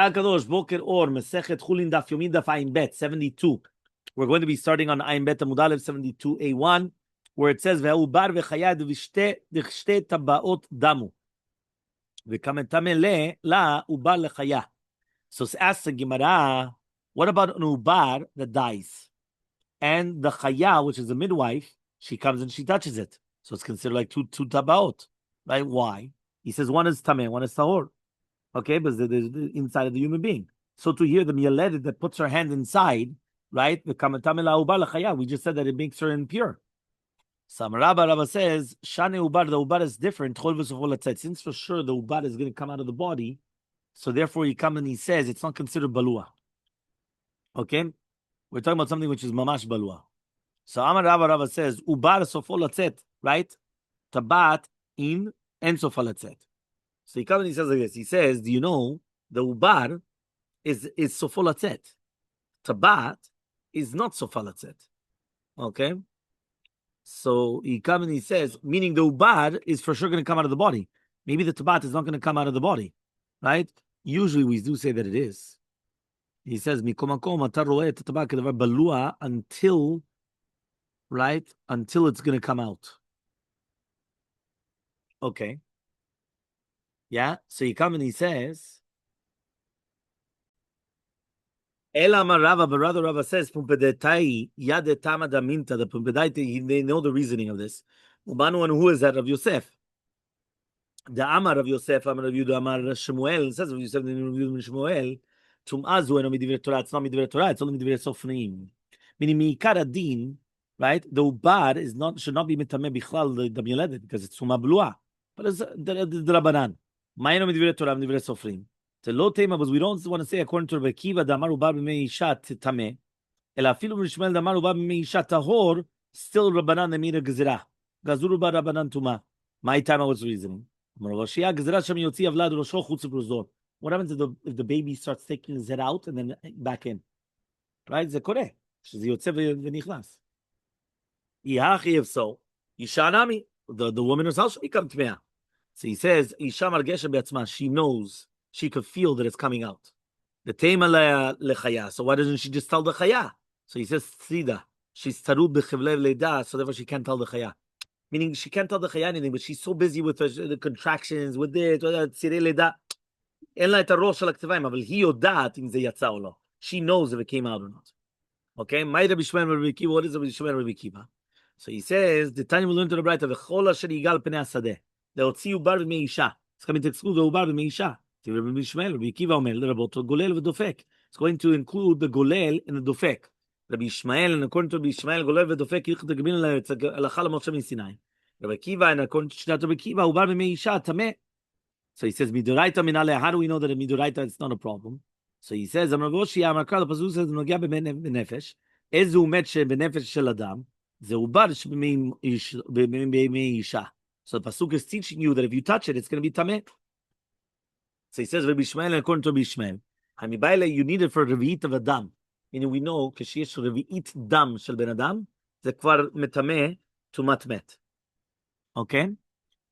Kadosh Boker Or Masechet Chullin Daf Yomi Daf Ayin Bet 72. We're going to be starting on Ayin Bet Amud Aleph 72a1, where it says Ve'ubar ve'chayad v'shte tabaot damu v'kametame le la ubar lechaya. So it's asked the Gemara, what about an ubar that dies, and the chaya, which is the midwife, she comes and she touches it, so it's considered like two tabaot, right? Why? He says one is tameh, one is tahor. Okay, but there's the inside of the human being. So to hear the miyaleded that puts her hand inside, right? The kamatame la ubar lechaya, we just said that it makes her impure. Some Rabbi says shane ubar, the ubar is different. Since for sure the ubar is going to come out of the body, so therefore he comes and he says it's not considered balua. Okay, we're talking about something which is mamash balua. So Amar Rabbi says ubar sofo latzet, right? Tabat in and sofo latzet. So he comes and he says like this. He says, do you know the ubar is sofo latzet? Tabat is not sofo latzet. Okay? So he comes and he says, meaning the ubar is for sure going to come out of the body. Maybe the tabat is not going to come out of the body. Right? Usually we do say that it is. He says, until, right? Until it's going to come out. Okay. Yeah, so he comes and he says, Ela Rava, but rather Rava says, Pumpedetai, Yade Tamada Minta, the Pumpedaiti, they know the reasoning of this. Ubanu, and who is that? Of Yosef. The Amar of Yosef, Amar of Yudah, Amar Shemuel, says of Yosef, the Shemuel, Tumazu, and Midivir Torah, it's not Midivir Torah, it's only Midivir Sofnim. Meaning, Mikara Din, right? The Ubar is not, should not be Mitameh Bichlal, the Mieledet, because it's Suma Blua. But it's the Rabbanan. Ma'ino Midivir Torah, Midivir Sofrim. The low tema, but we don't want to say according to Rabbi Kiva, Damar Ubar b'mei isha tameh. Ela afilu b'Shmuel Damar Ubar b'mei isha tahor. Still Rabbanan nemira gezerah. Gazur Ubar Rabbanan tuma. My time, what's the reasoning? What happens if the baby starts taking his head out and then back in? Right? Zekoreh. Yotze v'nichlas. If so, isha nami. The woman herself should become tmeah. So he says, isha margesha be'atzma. She knows. She could feel that it's coming out. The tema lechaya. So why doesn't she just tell the chaya? So he says tzida. She's tarud b'chivlev leida, so therefore she can't tell the chaya. Meaning she can't tell the chaya anything, but she's so busy with the contractions, with it, tzirei leida. En la et harosh shel haktivayim, aval hi yodat im ze yatsa o lo. She knows if it came out or not. Okay? Mai Rabbi Shmuel Rabbi Kiva. What is Rabbi Shmuel Rabbi Kiva? So he says the time we learn to the Braita v'chol asher yigal pnei hasadeh. Leotzi ubar b'mei isha. It's coming to exclude the ubar b'mei isha. It's going to include the golel and the dofek. Rabbi Ishmael, and according to Rabbi Ishmael, golel and dofek, it's a halacha l'Moshe Sinai. Rabbi Kiva, and according to Rabbi Kiva, ubar b'mei isha tameh. So he says, midoraita minale. How do we know that a midoraita is not a problem? So he says, Amar Voshi, Amar Kral, the pasuk says, "Nogia b'nefesh, ezu met b'nefesh shel adam, ze ubar b'mei isha." So the pasuk is teaching you that if you touch it, it's going to be tameh. So he says, Rabbi Ishmael, and according to Rabbi Ishmael, you need it for revi'it of adam. Meaning we know, כשיש revi'it dam shel ben adam, זה כבר מטמא טומאת מת. Okay?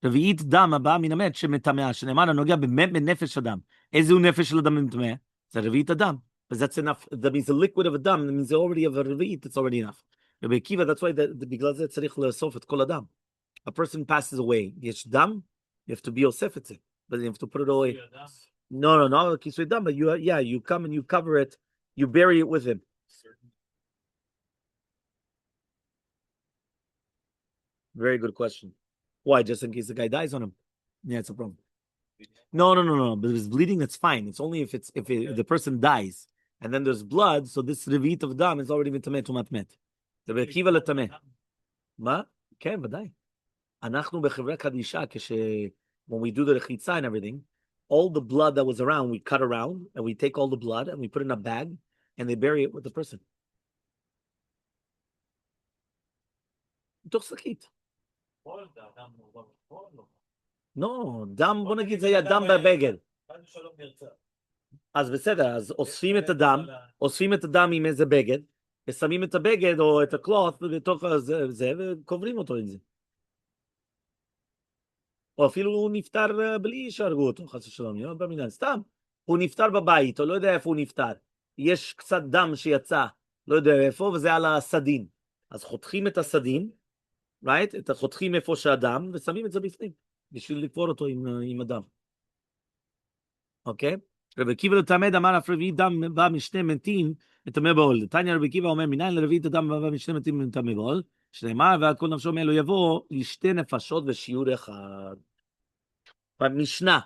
רביעית דם הבאה מן המת שמטמאה, שנאמר הנוגע באמת בנפש אדם. איזה הוא נפש של אדם מטמא? זה רביעית אדם. But that's enough. That means the liquid of adam, that means already of a revi'it, it's already enough. Rabbi Kiva, that's why בגלל זה צריך לאסוף את כל אדם. A person passes away, יש דם, you have to be osef it. But you have to put it away. No. But you come and you cover it, you bury it with him. Very good question. Why? Just in case the guy dies on him? Yeah, it's a problem. No. But if it's bleeding, that's fine. It's only if the person dies and then there's blood. So this revi'it of dam is already mitameh tumat met. The bekiva letameh. Ma? Okay, v'day. Anachnu bechevra kadisha when we do the rechitza and everything, all the blood that was around, we cut around, and we take all the blood, and we put it in a bag, and they bury it with the person. No, דם, בוא נגיד, זה היה דם בבגד. אז בסדר, אז אוספים את הדם עם איזה בגד, ושמים את הבגד, או את הקלוth, בתוך זה, וקוברים אותו עם זה. או אפילו הוא נפטר בלי שהרגו אותו, חס ושלום, במינן, סתם. הוא נפטר בבית, הוא לא יודע איפה הוא נפטר. יש קצת דם שיצא, לא יודע איפה, וזה על הסדין. אז חותכים את הסדין, right? את החותכים איפה שהדם, ושמים את זה בפנים, בשביל לקבור אותו עם הדם. אוקיי? רבי עקיבא לתלמד אמר אף רביעי דם בא משני מתים מטמא בעול. תניא רבי עקיבא אומר מניין לרביעית הדם בא משני מתים מטמא בעול, שנאמר ועל כל נפשו מאלו יבוא לשתי נפשות ושיעור אחד. במשנה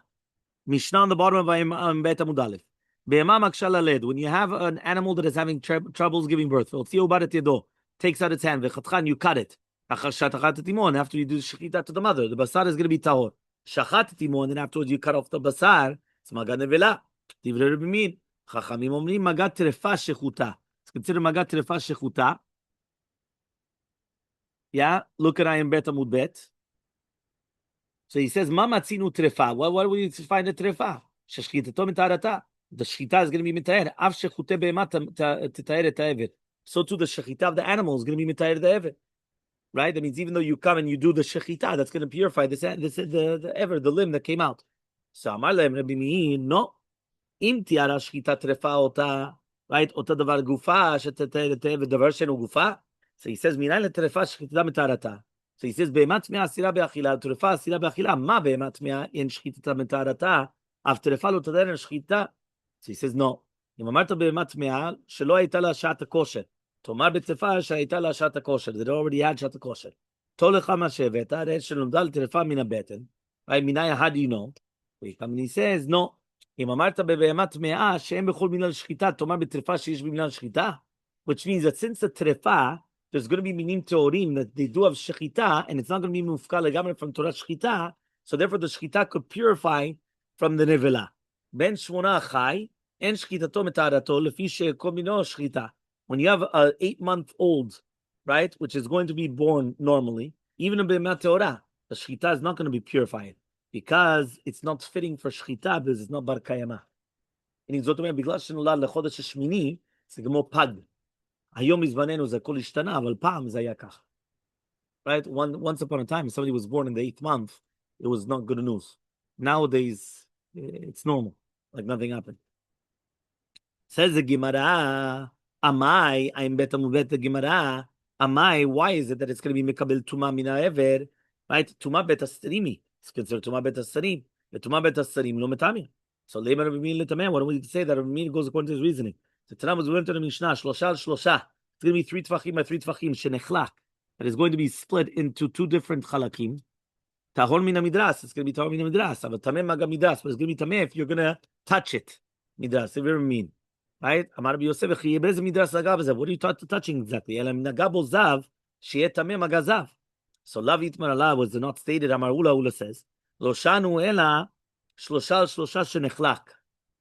on the bottom of Bet Amud Aleph. Be'ema makshal aled. When you have an animal that is having troubles giving birth, takes out its hand, you cut it. After you do shechita to the mother, the basar is going to be tahor. Shachat timon, and afterwards you cut off the basar. It's magat nevela. Divrei Rabbi Min. Chachamim omrim magat trefa shechuta. It's considered magat trefa shechuta. Yeah, look at Ayin Bet Amud Bet. So he says, "Ma matzinu trefa." What would you find a trefa? Sheshchitato mitarata. The shechita is going to be mitayer. Av shechute be'emat titayer et ha'ever. So too the shechita of the animal is going to be mitayer the ever. Right? That means even though you come and you do the shechita, that's going to purify the ever, the limb that came out. So Amar lehem Rabbi Meir, no. Im tiara shechita trefa ota, right? Ota davar gufa shetitayer et ha'ever davar shenu gufa. So he says, "Minay letrefa shechita mitarata." So he says, "Be'emat mea asira be'achila, trefa asira be'achila. Ma be'emat mea in shechita mitarata, av trefa lo tader in shechita." So he says, "No. אם אמרת בהמת מאה, שלא הייתה לה שעת הכושר. תאמר בטרפה שהייתה לה שעת הכושר. They already had שעת הכושר. תור לך מה שהבאת, הרי שנולדה לטרפה מן הבטן. מניה, how do you know? He says, no. אם אמרת בבהמת מאה, שאין בכל מילה שחיטה, תאמר בטרפה שיש במילה שחיטה. Which means that since the טרפה, there's going to be minim teorim that they do have shechita, and it's not going to be mufka legamre from Torah shechita, so therefore the shechita could purify from the nevela. Ben shmona chai, en shechitato metarato, lefi she'kol mino shechita. When you have an 8-month-old, right, which is going to be born normally, even in Be'emat Torah, the shechita is not going to be purified, because it's not fitting for shechita, because it's not bar kayama. And זאת אומרת, בגלל שנולד לחודש השמיני, זה כמו פג. היום מזמננו זה הכל השתנה, אבל פעם זה היה כך. Right? Once upon a time, if somebody was born in the 8th month, it was not good news. Nowadays, it's normal, like nothing happened. Says the Gemara, Amai, I'm bet amubet the Gemara, Amai, why is it that it's going to be mekabel tuma mina ever? Right? Tuma bet astarimi. It's considered tuma bet astarim. The tuma bet astarim lo metami. So Lema Rabbi Meir letameh. What do we say that Rabbi Meir goes according to his reasoning? The Tanam was learned to the Mishnah, shlosha al shlosha. It's going to be 3 tvachim by 3 tvachim, shenechlak. That is going to be split into 2 different chalakim. Tahor mina midras. It's going to be tahor mina midras. But tameh maga midras. But it's going to be tameh if you're going to touch it. Midras. If you mean. Right? Amar Rabbi Yosef, chiyebez midras lagav zav. What are you touching exactly? Elam nagabo zav, sheyet tameh maga zav. So lav yitmar Allah was not stated. Amar Ula says, lo shanu ela shlosha al shlosha shenechlak.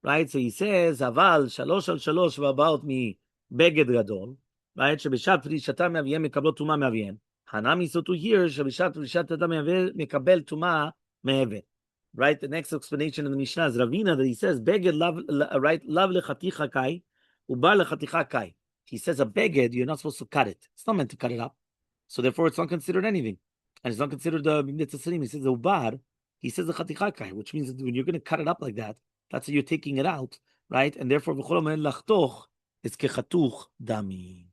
Right? So he says, Aval, shalosh al shalosh, about me, beged gadol. Right? Shebishat prishatam me'aviem mekabel tuma me'aviem. Hanami so to here, shebishat prishatam mekabel tuma me'aver. Right? The next explanation in the Mishnah is Ravina that he says, beged right, lav lechaticha kai, ubar lechaticha kai. He says a beged, you're not supposed to cut it. It's not meant to cut it up. So therefore it's not considered anything. And it's not considered the mitzvah. He says the ubar, he says the chaticha kai, which means that when you're going to cut it up like that, that's how you're taking it out, right? And therefore, v'chol lachtoch is kechatuch dami.